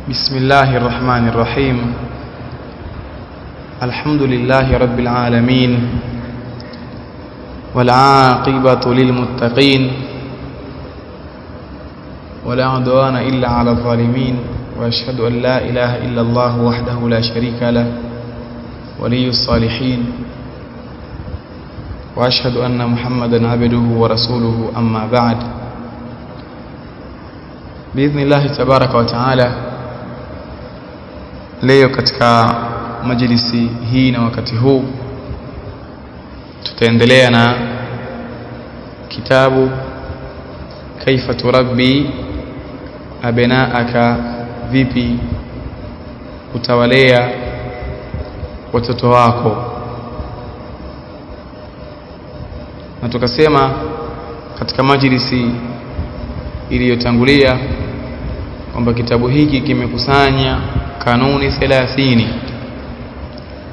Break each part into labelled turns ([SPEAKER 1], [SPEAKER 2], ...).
[SPEAKER 1] بسم الله الرحمن الرحيم. الحمد لله رب العالمين والعاقبة للمتقين ولا عدوان إلا على الظالمين، وأشهد أن لا إله إلا الله وحده لا شريك له ولي الصالحين، وأشهد أن محمدا عبده ورسوله. أما بعد، بإذن الله تبارك وتعالى leo katika majlisi hii na wakati huu tutaendelea na kitabu Kaifa turabbi abnaaka, vipi utawalea watoto wako. Na tukasema katika majlisi iliyotangulia kwamba kitabu hiki kimekusanya kanuni 30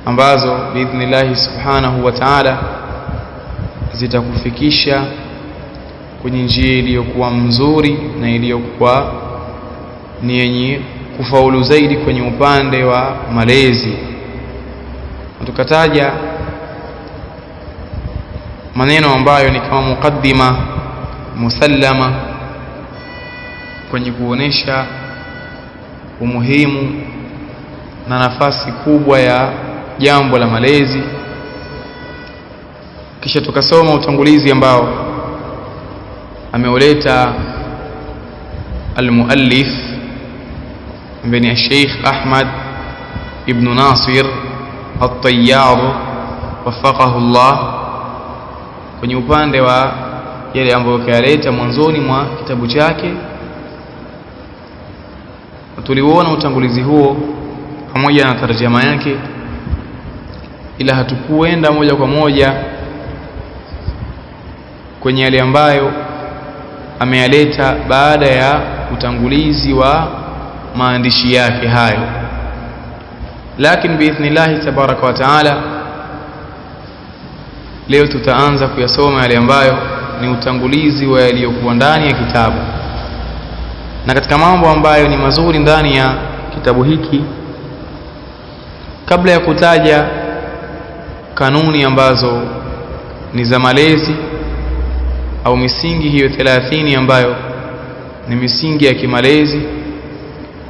[SPEAKER 1] ambazo biidhnillah subhanahu wa ta'ala zitakufikisha kwenye njia iliyokuwa mzuri na iliyokuwa ni yenye kufaulu zaidi kwenye upande wa malezi. Tukataja maneno ambayo ni kama mukaddima musallama kwenye kuonesha umuhimu na nafasi kubwa ya jambo la malezi. Kisha tukasoma utangulizi ambao ameuleta al-muallif ibn Sheikh Ahmad ibn Nasir at-Tayyar wafaqahu Allah, kwenye upande wa yale ambayo kayaleta mwanzoni mwa kitabu chake. Tuliuona utangulizi huo pamoja na tarjama yake, ila hatukuenda moja kwa moja kwenye yale ambayo ameyaleta baada ya utangulizi wa maandishi yake hayo. Lakini biidhnillah tabaraka wa taala leo tutaanza kuyasoma yale ambayo ni utangulizi wa yaliyokuwa ndani ya kitabu. Na katika mambo ambayo ni mazuri ndani ya kitabu hiki, kabla ya kutaja kanuni ambazo ni za malezi au misingi hiyo 30 ambayo ni misingi ya kimalezi,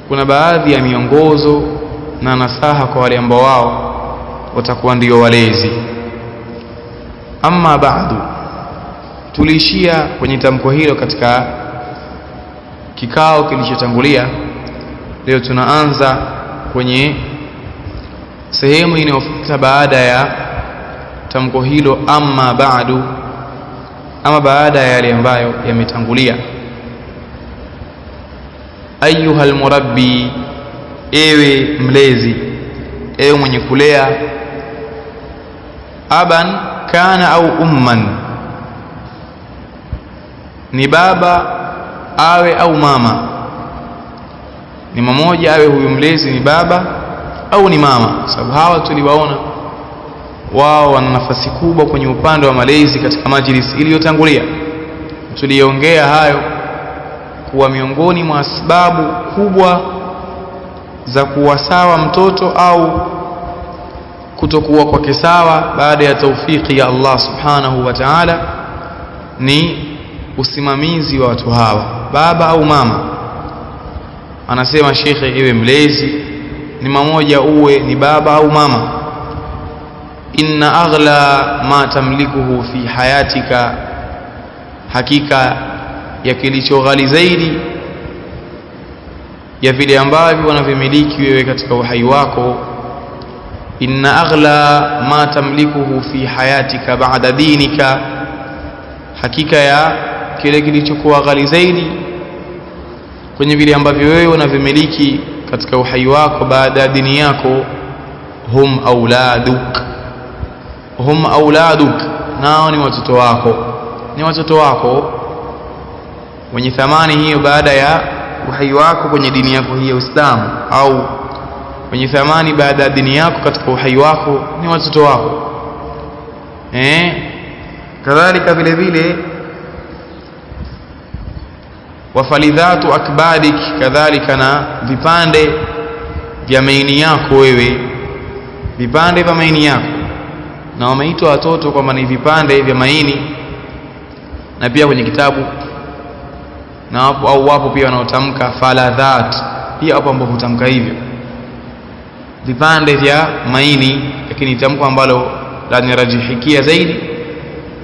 [SPEAKER 1] kuna baadhi ya miongozo na nasaha kwa wale ambao wao watakuwa ndio walezi. Amma baadu, tuliishia kwenye tamko hilo katika kikao kilichotangulia. Leo tunaanza kwenye sehemu inayofuata baada ya tamko hilo, amma baadu, ama baada ya yale ambayo yametangulia. Ayuha almurabbi, ewe mlezi, ewe mwenye kulea. Aban kana au umman, ni baba awe au mama, ni mmoja awe huyu mlezi ni baba au ni mama, sababu hawa tuliwaona wao wana nafasi kubwa kwenye upande wa malezi katika majlisi iliyotangulia. Tuliongea hayo kuwa miongoni mwa sababu kubwa za kuwa sawa mtoto au kutokuwa kwake sawa baada ya taufiki ya Allah subhanahu wa ta'ala ni usimamizi wa watu hawa, baba au mama. Anasema shekhe, iwe mlezi ni mmoja, uwe ni baba au mama. Inna aghla ma tamlikuhu fi hayatika, hakika ya kilicho ghali zaidi ya vile ambavyo wanavimiliki wewe katika uhai wako. Inna aghla ma tamlikuhu fi hayatika ba'da dinika, hakika ya kile kilichokuwa ghali zaidi kwenye vile ambavyo wewe unavimiliki katika uhai wako baada ya dini yako. Hum auladuk, hum auladuk, nao ni watoto wako, ni watoto wako wenye thamani hiyo baada ya uhai wako kwenye dini yako hii ya Uislamu, au wenye thamani baada ya dini yako katika uhai wako ni watoto wako. Kadhalika vile vile wa falidhatu akbadik, kadhalika na vipande vya maini yako wewe, vipande vya maini yako. Na wameitwa watoto kwamba ni vipande vya maini, na pia kwenye kitabu na wapo pia wanaotamka faladhat, pia hapo ambapo hutamka hivyo vipande vya maini, lakini tamko ambalo la nirajihikia zaidi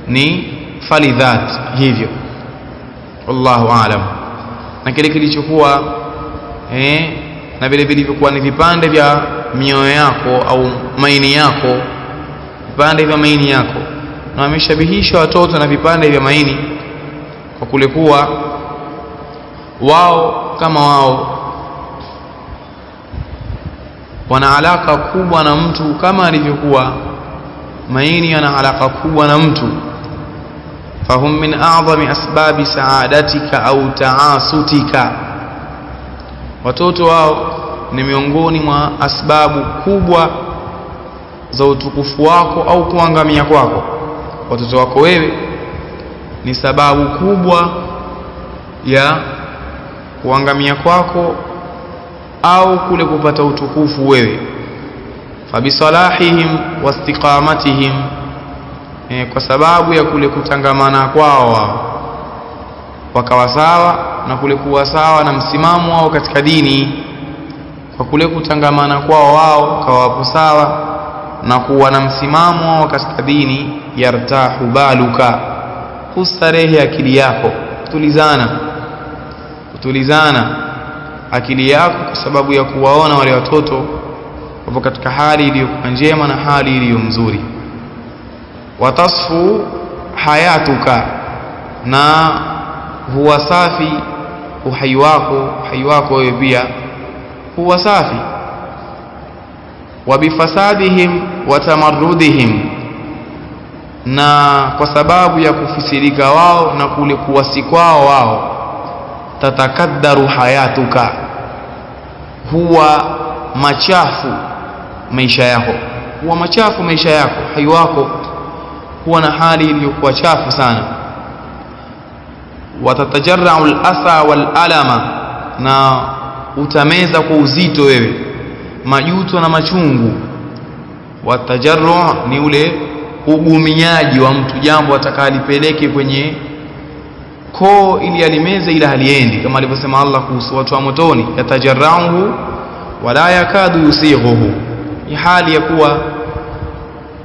[SPEAKER 1] ni falidhat hivyo, wallahu aalam. Na kile kilichokuwa na vile vilivyokuwa ni vipande vya mioyo yako au maini yako, vipande vya maini yako. Na wameshabihisha watoto na vipande vya maini kwa kule kuwa wao kama wao wana alaka kubwa na mtu kama alivyokuwa maini yana alaka kubwa na mtu. Fahum min a'zami asbabi saadatika au taasutika, watoto wao ni miongoni mwa asbabu kubwa za utukufu wako au kuangamia kwako. Watoto wako wewe ni sababu kubwa ya kuangamia kwako au kule kupata utukufu wewe. Fabisalahihim wastiqamatihim, kwa sababu ya kule kutangamana kwao wakawa sawa, na kule kuwa sawa na msimamo wao katika dini, kwa kule kutangamana kwao wao kawapo sawa na kuwa na msimamo wao katika dini. Yartahu baluka, kustarehe akili yako, kutulizana akili yako, kwa sababu ya kuwaona wale watoto wapo katika hali iliyokuwa njema na hali iliyo nzuri. Watasfu hayatuka, na huwa safi uhai wako wewe pia huwa safi. Wabifasadihim watamarrudihim, na kwa sababu ya kufisidika wao na kule kuwasi kwao wao, tatakaddaru hayatuka, huwa machafu maisha yako, hai wako huwa na hali iliyokuwa chafu sana. Watatajarra'u al-asa wal-alama, na utameza kwa uzito wewe majuto na machungu. Watajarru' ni ule ugumiaji wa mtu, jambo atakalipeleke kwenye koo ili alimeze ila haliendi, kama alivyosema Allah kuhusu watu wa motoni, yatajarra'uhu wala yakadu yusighuhu. Ni hali ya kuwa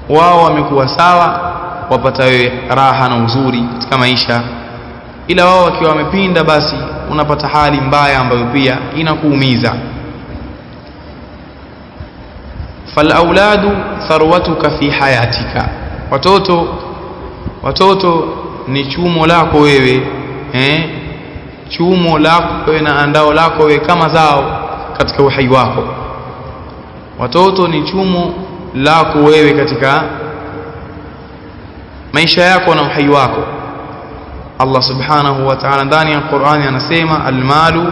[SPEAKER 1] wao wamekuwa sawa, wapata wewe raha na uzuri katika maisha, ila wao wakiwa wamepinda, basi unapata hali mbaya ambayo pia inakuumiza. Falauladu tharwatuka fi hayatika, watoto ni chumo lako wewe, chumo lako wewe na andao lako wewe kama zao katika uhai wako. Watoto ni chumo lako wewe katika maisha yako na uhai wako. Allah subhanahu wa ta'ala ndani ya Qur'ani anasema, almalu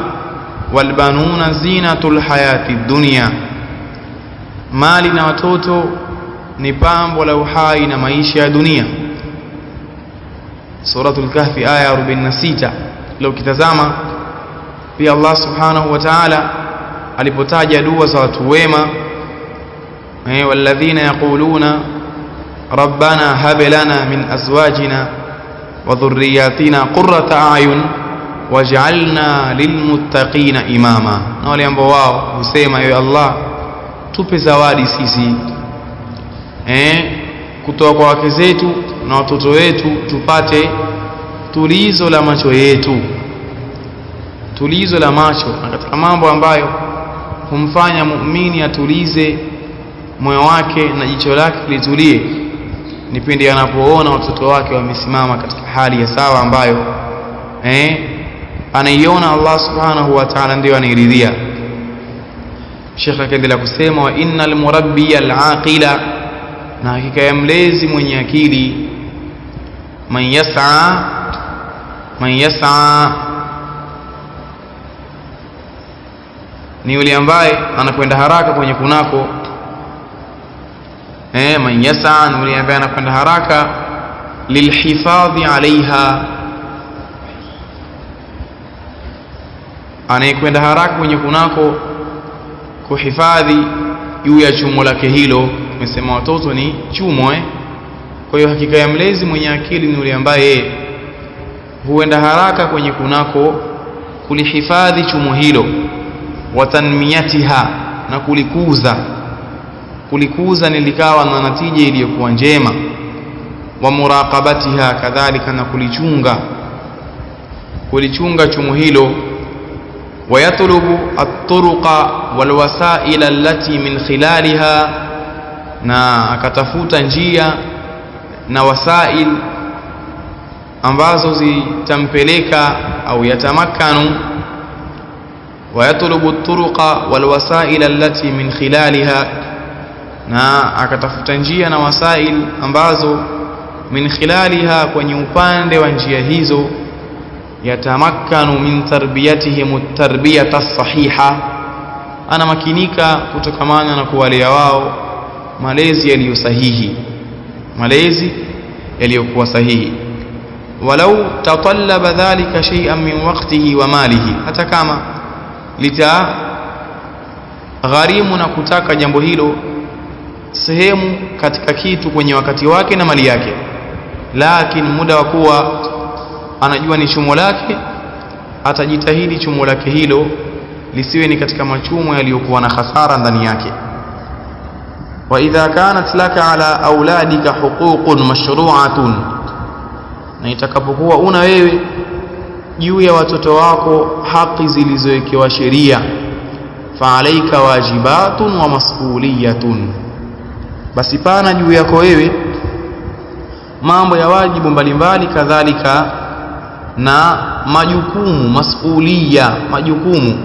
[SPEAKER 1] walbanuna zinatul hayati dunya, mali na watoto ni pambo la uhai na maisha ya dunia. Suratul Kahfi aya 46. Leo kitazama pia Allah subhanahu wa ta'ala alipotaja dua za watu wema, walladhina yaquluna rabbana hab lana min azwajina wa dhurriyyatina qurrata a'yun waj'alna lilmuttaqina imama, na wale ambao wao husema, ewe Allah, tupe zawadi sisi kutoka kwa wake zetu na watoto wetu, tupate tulizo la macho yetu, tulizo la macho. Na katika mambo ambayo humfanya muumini atulize moyo wake na jicho lake litulie ni pindi anapoona watoto wake wamesimama katika hali ya sawa ambayo anaiona Allah subhanahu wa ta'ala ndio anairidhia. Sheikh akaendelea kusema, wa innal murabbiya al-aqila, na hakika ya mlezi mwenye akili, man yas'a ni yule ambaye anakwenda haraka kwenye kunako. Man yas'a ni yule ambaye anakwenda haraka lilhifadhi alaiha, anayekwenda haraka kwenye kunako kuhifadhi juu ya chumo lake hilo. Tumesema watoto ni chumo Kwa hiyo hakika ya mlezi mwenye akili ni yule ambaye huenda haraka kwenye kunako kulihifadhi chumo hilo, watanmiyatiha, na kulikuza nilikawa na natija iliyokuwa njema, wa muraqabatiha, kadhalika na kulichunga chumo hilo, wayatlubu at-turuqa walwasaila allati min khilaliha, na akatafuta njia na wasail ambazo zitampeleka au yatamakanu. Wayatlubu at-turuqa walwasaila allati min khilaliha, na akatafuta njia na wasail ambazo min khilaliha, kwenye upande wa njia hizo, yatamakkanu min tarbiyatihim at-tarbiyata as-sahiha, ana makinika kutokamana na kuwalea wao malezi yaliyokuwa sahihi. Walau tatallaba dhalika shay'an min waqtihi wa malihi, hata kama litagharimu na kutaka jambo hilo sehemu katika kitu kwenye wakati wake na mali yake, lakini muda wa kuwa anajua ni chumo lake, atajitahidi chumo lake hilo lisiwe ni katika machumo yaliyokuwa na hasara ndani yake. Wa idha kanat laka ala auladika huququn mashru'atun, na itakapokuwa una wewe juu ya watoto wako haki zilizowekewa sheria, fa alayka wajibatun wa mas'uliyatun, basi pana juu yako wewe mambo ya wajibu mbalimbali, kadhalika na majukumu, majukumu,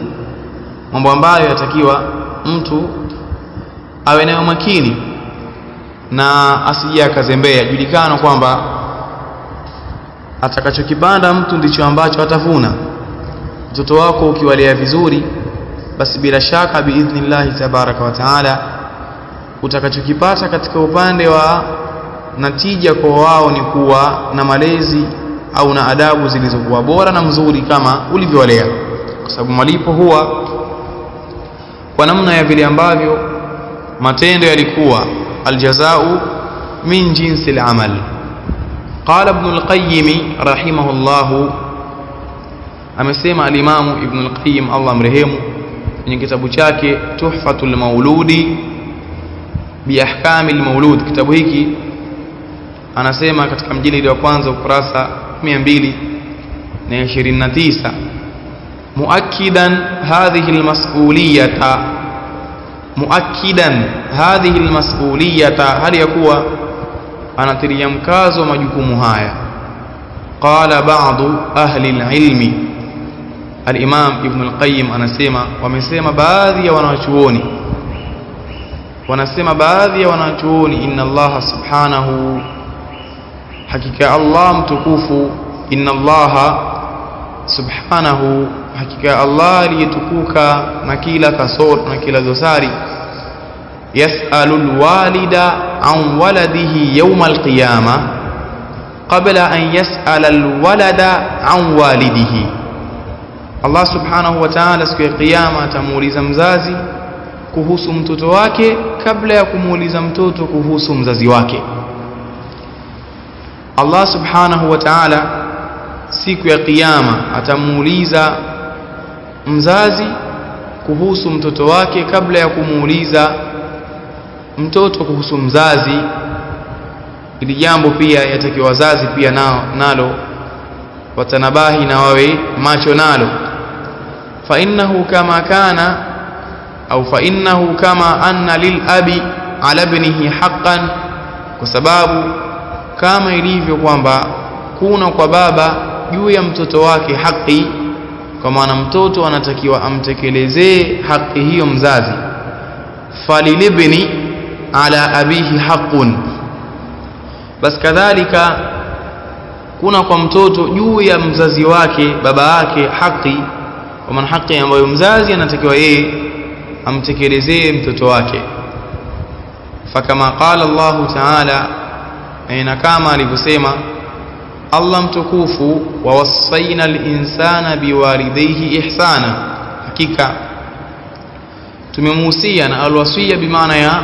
[SPEAKER 1] mambo ambayo yatakiwa mtu awe nayo makini na asije akazembea. Julikana kwamba atakachokipanda mtu ndicho ambacho atavuna. Mtoto wako ukiwalea vizuri, basi bila shaka biidhnillah tabaraka wa taala utakachokipata katika upande wa natija kwa wao ni kuwa na malezi au na adabu zilizokuwa bora na mzuri kama ulivyowalea, kwa sababu malipo huwa kwa namna ya vile ambavyo matendo yalikuwa. Aljazau min jinsi al-amal. Qala Ibn al-Qayyim rahimahullah, amesema al-Imam Ibn al-Qayyim Allah mrehemu kwenye kitabu chake Tuhfatul Mauludi bi ahkami al-maulud. Kitabu hiki anasema katika mjilidi wa kwanza ukurasa 229, muakkidan hadhihi almas'uliyata, hali ya kuwa anatilia mkazo majukumu haya. Qala ba'du ahli alilmi, al-Imam Ibn al-Qayyim anasema, wamesema baadhi ya wanachuoni, inna Allah subhanahu, hakika Allah mtukufu, inna Allah subhanahu, hakika Allah aliyetukuka na kila kasoro na kila dosari, yas'alu alwalida an waladihi yawm alqiyama qabla an yas'ala alwalada an walidihi. Allah subhanahu wa ta'ala siku ya kiyama atamuuliza mzazi kuhusu mtoto wake kabla ya kumuuliza mtoto kuhusu mzazi wake. Allah subhanahu wa ta'ala siku ya kiyama atamuuliza mzazi kuhusu mtoto wake kabla ya kumuuliza mtoto kuhusu mzazi. Ili jambo pia yatakiwa wazazi pia nalo watanabahi na wawe macho nalo. Fa innahu kama anna lil abi ala ibnihi haqqan, kwa sababu kama ilivyo kwamba kuna kwa baba juu ya mtoto wake haki, kwa maana mtoto anatakiwa amtekelezee haki hiyo mzazi. Falilibni ala abihi haqqun, basi kadhalika kuna kwa mtoto juu ya mzazi wake baba yake haki, kwa maana haki ambayo mzazi anatakiwa yeye amtekelezee mtoto wake. Fakama qala Allah ta'ala, aina kama alivyosema Allah mtukufu, wa wasaina al-insana biwalidayhi ihsana, hakika tumemuhusia, na alwasiya bimaana ya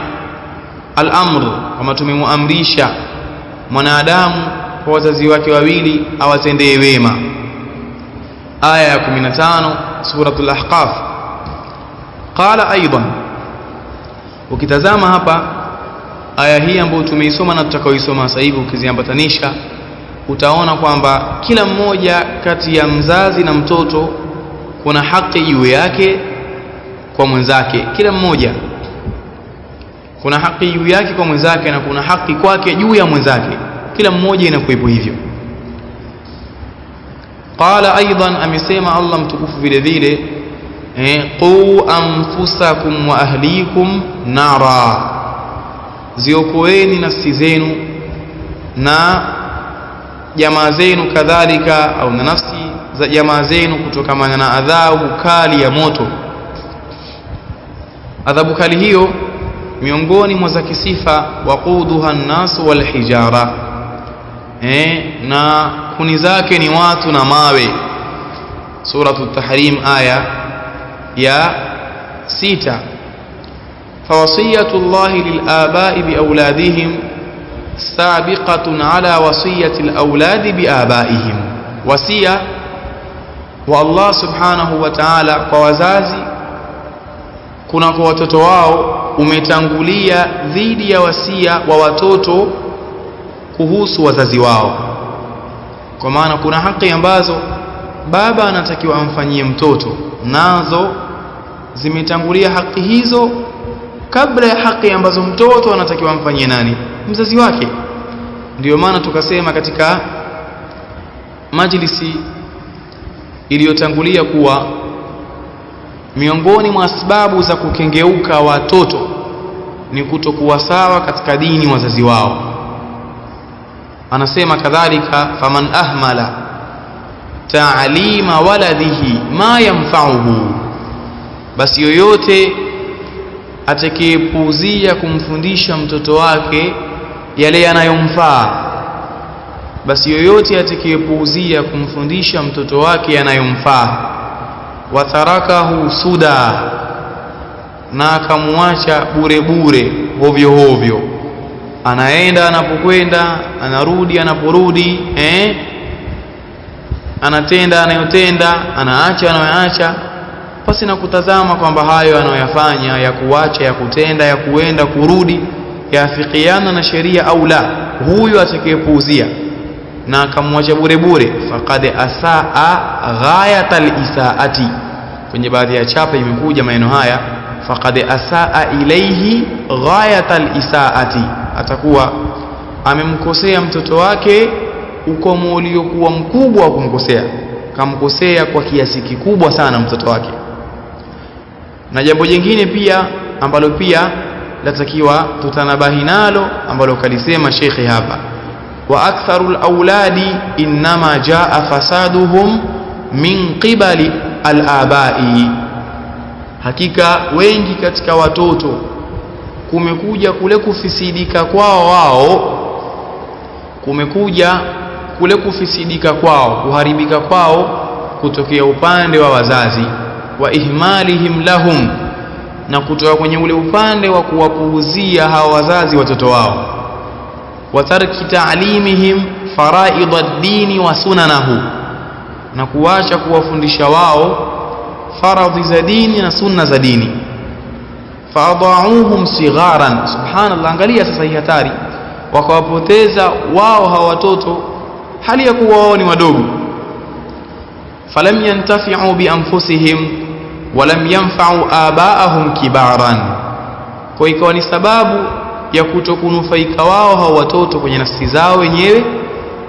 [SPEAKER 1] al-amr, kama tumemuamrisha mwanadamu kwa wazazi wake wawili awatendee wema. Aya ya 15 suratul Ahqaf. Qala aidan, ukitazama hapa aya hii ambayo tumeisoma na tutakaoisoma sasa hivi, ukiziambatanisha utaona kwamba kila mmoja kati ya mzazi na mtoto kuna haki juu yake kwa mwenzake. Kila mmoja kuna haki juu yake kwa mwenzake na kuna haki kwake juu ya mwenzake. Kila mmoja inakuwepo hivyo. Qala aidan, amesema Allah mtukufu vile vile, qu anfusakum wa ahlikum nara, ziokoeni nafsi zenu na jamaa zenu kadhalika, au na nafsi za jamaa zenu kutokana na adhabu kali ya moto. Adhabu kali hiyo miongoni mwa za kisifa, waquduha an-nas wal hijara, na kuni zake ni watu na mawe. Suratul Tahrim aya ya 6. Fawasiyatullahi lilabai biauladihim sabiqatun ala wasiyati alawladi biabaihim, wasia wa Allah subhanahu wa ta'ala kwa wazazi kuna kwa watoto wao umetangulia dhidi ya wasia wa watoto kuhusu wazazi wao. Kwa maana kuna haki ambazo baba anatakiwa amfanyie mtoto, nazo zimetangulia haki hizo kabla ya haki ambazo mtoto anatakiwa amfanyie nani? Mzazi wake. Ndiyo maana tukasema katika majlisi iliyotangulia kuwa miongoni mwa sababu za kukengeuka watoto ni kutokuwa sawa katika dini wazazi wao. Anasema kadhalika, faman ahmala ta'lima waladihi ma yanfa'uhu, basi yoyote atakayepuuzia kumfundisha mtoto wake yale yanayomfaa, basi yoyote atakayepuuzia kumfundisha mtoto wake yanayomfaa, watarakahu suda, na akamwacha bure bure, hovyo hovyo, anaenda anapokwenda, anarudi anaporudi, anatenda anayotenda, anaacha anayoacha, pasi na kutazama kwamba hayo anayoyafanya ya kuacha, ya kutenda, ya kuenda kurudi yaafikiana na sheria au la. Huyu atakayepuuzia na akamwacha bure bure, faqad asaa ghayatal isaati. Kwenye baadhi ya chapa imekuja maneno haya, faqad asaa ilayhi ghayatal isaati, atakuwa amemkosea mtoto wake ukomo uliokuwa mkubwa wa kumkosea, kamkosea kwa kiasi kikubwa sana mtoto wake. Na jambo jingine pia ambalo pia latakiwa tutanabahi nalo, ambalo kalisema shekhi hapa, wa aktharul auladi inma jaa fasaduhum min qibali al-abai, hakika wengi katika watoto kumekuja kule kufisidika kwao wao, kumekuja kule kufisidika kwao, kuharibika kwao kutokea upande wa wazazi, wa ihmalihim lahum, na kutoka kwenye ule upande wa kuwapuuzia hawa wazazi watoto wao, wa tarki ta'limihim faraid ad-dini wa sunanahu, na kuacha kuwafundisha wao faradhi za dini na sunna za dini. Faadauhum sigharan, subhanallah, angalia sasa hii hatari, wakawapoteza wao hawa watoto hali ya kuwa wao ni wadogo. Falam yantafi'u bi anfusihim walam yanfa'u abaahum kibaran, kwa ikawa ni sababu ya kutokunufaika wao hawa watoto kwenye nafsi zao wenyewe,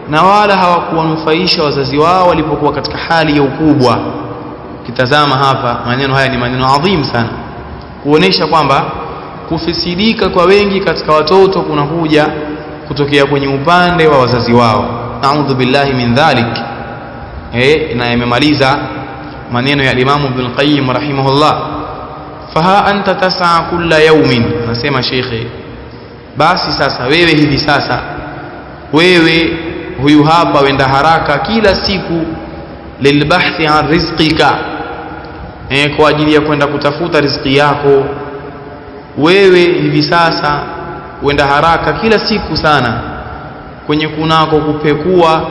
[SPEAKER 1] na wala hawakuwanufaisha wazazi wao walipokuwa katika hali ya ukubwa. Kitazama hapa maneno haya ni maneno adhim sana, kuonesha kwamba kufisidika kwa wengi katika watoto kunakuja kutokea kwenye upande wa wazazi wao. A'udhu billahi min dhalik. Na yamemaliza maneno ya Imam Ibn Qayyim rahimahullah, faha anta tas'a kulla yawmin, anasema shekhe, basi sasa wewe hivi sasa, wewe huyu hapa wenda haraka kila siku, lilbahthi an rizqika, kwa ajili ya kwenda kutafuta riziki yako. Wewe hivi sasa uenda haraka kila siku sana kwenye kunako kupekua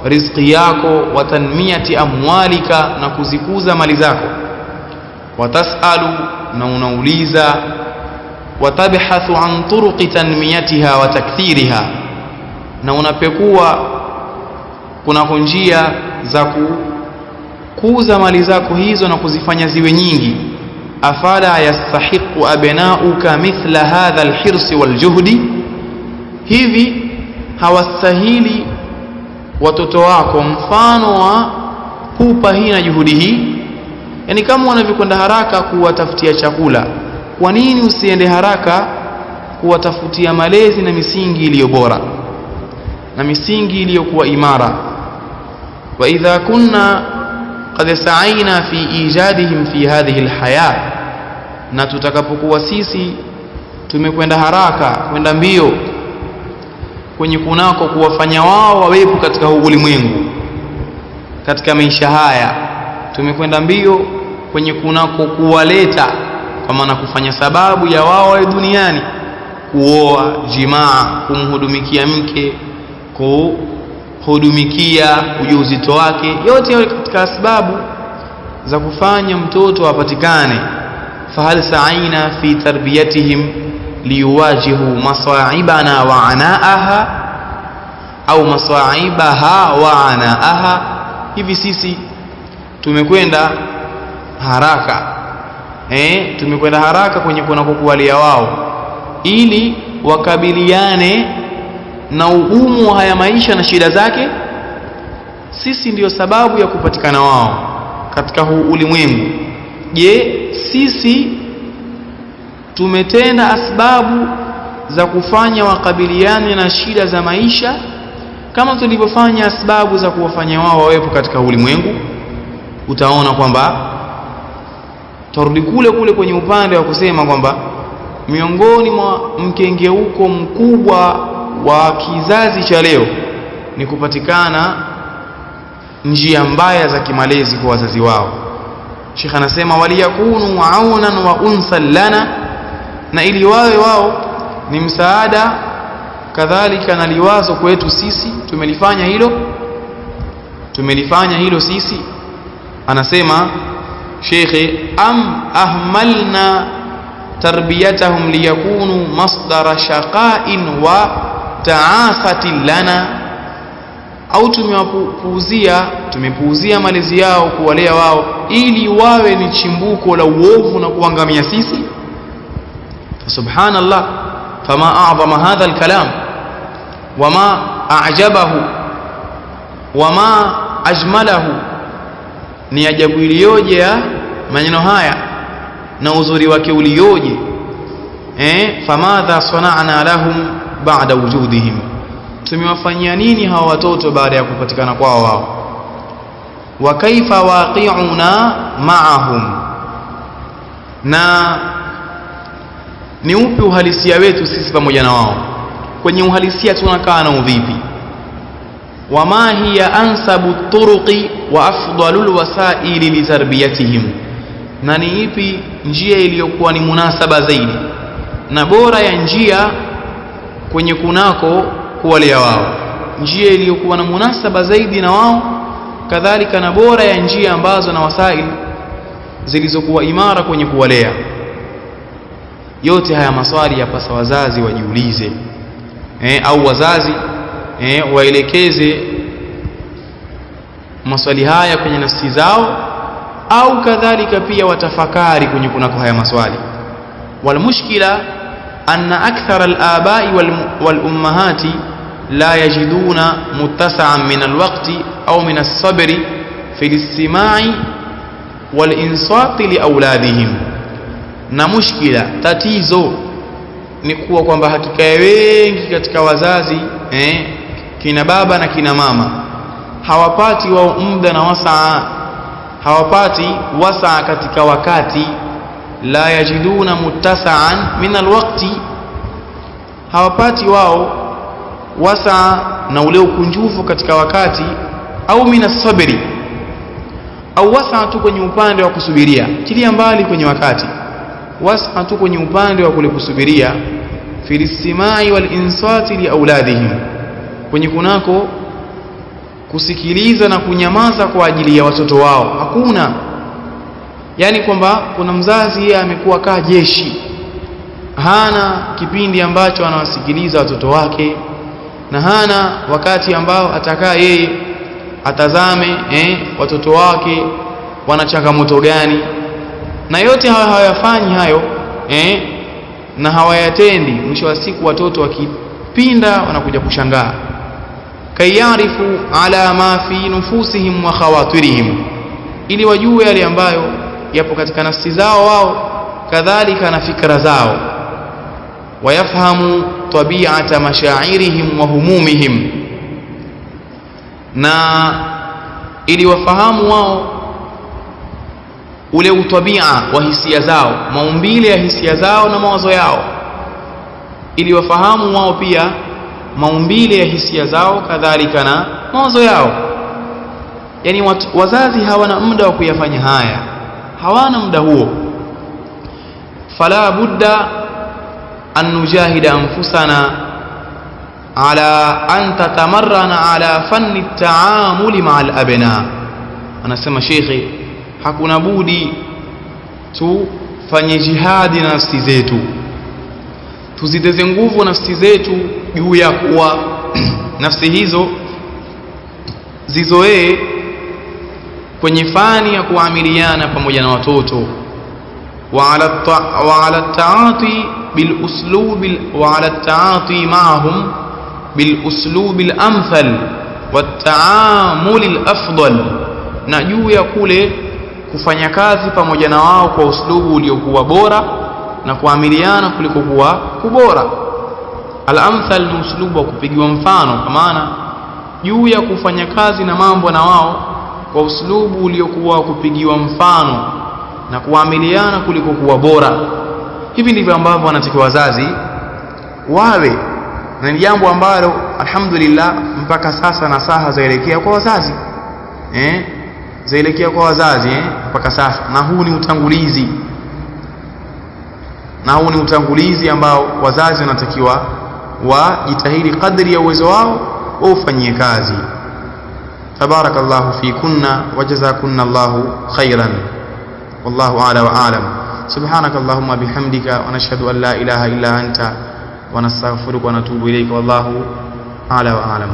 [SPEAKER 1] riziki yako, wa tanmiyati amwalika, na kuzikuza mali zako, watasalu, na unauliza, watabhathu an turuqi tanmiyatiha wa takthiriha, na unapekua kunako njia za kukuza mali zako hizo na kuzifanya ziwe nyingi. Afala yastahiqu abnauka mithla hadha alhirsi waljuhdi, hivi hawastahili watoto wako mfano wa pupa hii na juhudi hii? Yani kama wanavyokwenda haraka kuwatafutia chakula, kwa nini usiende haraka kuwatafutia malezi na misingi iliyo bora na misingi iliyokuwa imara? Wa idha kunna qad sa'ayna fi ijadihim fi hadhihi alhaya, na tutakapokuwa sisi tumekwenda haraka, kwenda mbio kwenye kunako kuwafanya wao wawepo katika huu ulimwengu, katika maisha haya, tumekwenda mbio kwenye kunako kuwaleta, kwa maana kufanya sababu ya wao wawe duniani, kuoa, jimaa, kumhudumikia mke, kuhudumikia ujauzito wake, yote yale katika sababu za kufanya mtoto apatikane. Fahal sa'ina fi tarbiyatihim liyuwajihu masaibana wa anaaha au masaibaha wa anaaha, hivi sisi tumekwenda haraka tumekwenda haraka kwenye kuwalia wao ili wakabiliane na ugumu wa haya maisha na shida zake? Sisi ndiyo sababu ya kupatikana wao katika huu ulimwengu. Je, sisi tumetenda asbabu za kufanya wakabiliane na shida za maisha kama tulivyofanya asbabu za kuwafanya wao wawepo katika ulimwengu? Utaona kwamba turudi kule kule kwenye upande wa kusema kwamba miongoni mwa mkengeuko mkubwa wa kizazi cha leo ni kupatikana njia mbaya za kimalezi kwa wazazi wao. Sheikh anasema waliyakunu aunan wa unsan lana, na ili wawe wao ni msaada kadhalika na liwazo kwetu sisi. Tumelifanya hilo sisi. Anasema Sheikh, am ahmalna tarbiyatahum liyakunu masdara shaqa'in wa ta'asatin lana, au tumepuuzia malezi yao, kuwalea wao ili wawe ni chimbuko la uovu na kuangamia sisi? Subhanallah, fama a'zama hadha alkalam wama a'jabahu wama ajmalahu, ni ajabu iliyoje ya maneno haya na uzuri wake ulioje. Famadha sana'na lahum ba'da wujudihim, tumewafanyia nini hawa watoto baada ya kupatikana kwao wao? Wa kaifa waqi'una ma'ahum, na ni upi uhalisia wetu sisi pamoja na wao? Kwenye uhalisia tunakaa nao vipi? Wama hiya ansabu turuqi wa afdalul wasaili li tarbiyatihim, na ni ipi njia iliyokuwa ni munasaba zaidi na bora ya njia kwenye kunako kuwalea wao, njia iliyokuwa na munasaba zaidi na wao, kadhalika na bora ya njia ambazo na wasaili zilizokuwa imara kwenye kuwalea. Yote haya maswali yapasa wazazi wajiulize, au wazazi waelekeze maswali haya kwenye nafsi zao, au kadhalika pia watafakari kwenye kunako haya maswali. Wal mushkila anna akthara al-aba'i wal ummahati la yajiduna muttasa'an min al-waqti au min as-sabri fi al-istima'i wal insati li auladihim. Na mushkila, tatizo ni kuwa kwamba hakika wengi katika wazazi kina baba na kina mama hawapati wao muda na wasaa, hawapati wasaa katika wakati. La yajiduna muttasa'an min alwaqti, hawapati wao wasaa na ule ukunjufu katika wakati, au min as-sabri, au wasa tu kwenye upande wa kusubiria, chilia mbali kwenye wakati, wasa tu kwenye upande wa kule kusubiria, filistimai wal insati li auladihim, kwenye kunako kusikiliza na kunyamaza kwa ajili ya watoto wao. Hakuna yani kwamba kuna mzazi yeye amekuwa kaa jeshi, hana kipindi ambacho anawasikiliza watoto wake, na hana wakati ambao atakaa yeye atazame watoto wake wana changamoto gani, na yote hawayafanyi hayo na hawayatendi. Mwisho wa siku watoto wakipinda wanakuja kushangaa, kayarifu ala ma fi nufusihim wa khawatirihim, ili wajue yale ambayo yapo katika nafsi zao wao, kadhalika na fikra zao. Wayafahamu tabi'ata mashairihim wa humumihim, na ili wafahamu wao ule utabia wa hisia zao, maumbile ya hisia zao na mawazo yao, ili wafahamu wao pia maumbile ya hisia zao kadhalika na mawazo yao. Yani wazazi hawana muda wa kuyafanya haya, hawana muda huo. Fala budda an nujahida anfusana ala an tatamarrana ala fanni at-taamuli ma'a al-abna. Anasema shekhi, hakuna budi tufanye jihadi na nafsi zetu, tuziteze nguvu nafsi zetu juu ya kuwa nafsi hizo zizoee kwenye fani ya kuamiliana pamoja na watoto, wa ala taati bil uslubi wa ala taati ma'ahum bil uslubi al amthal wat taamul al afdal, na juu ya kule kufanya kazi pamoja na wao kwa uslubu uliokuwa bora na kuamiliana kuliko kuwa kubora. Al amthal ni uslubu wa kupigiwa mfano, kwa maana juu ya kufanya kazi na mambo na wao kwa uslubu uliokuwa kupigiwa mfano na kuamiliana kuliko kuwa bora. Hivi ndivyo ambavyo wanatakiwa wazazi wawe, na ni jambo ambalo alhamdulillah mpaka sasa nasaha zaelekea kwa wazazi zaelekea kwa wazazi mpaka sasa, na huu ni utangulizi ambao wazazi wanatakiwa wajitahidi kadri ya uwezo wao waufanyie kazi. Tabarakallahu fikunna wa jazakunna Allahu khairan, wallahu a'la wa a'lam. Subhanakallahumma bihamdika wa nashhadu an la ilaha illa anta wa nastaghfiruka wa natubu ilayka, wallahu a'la wa a'lam.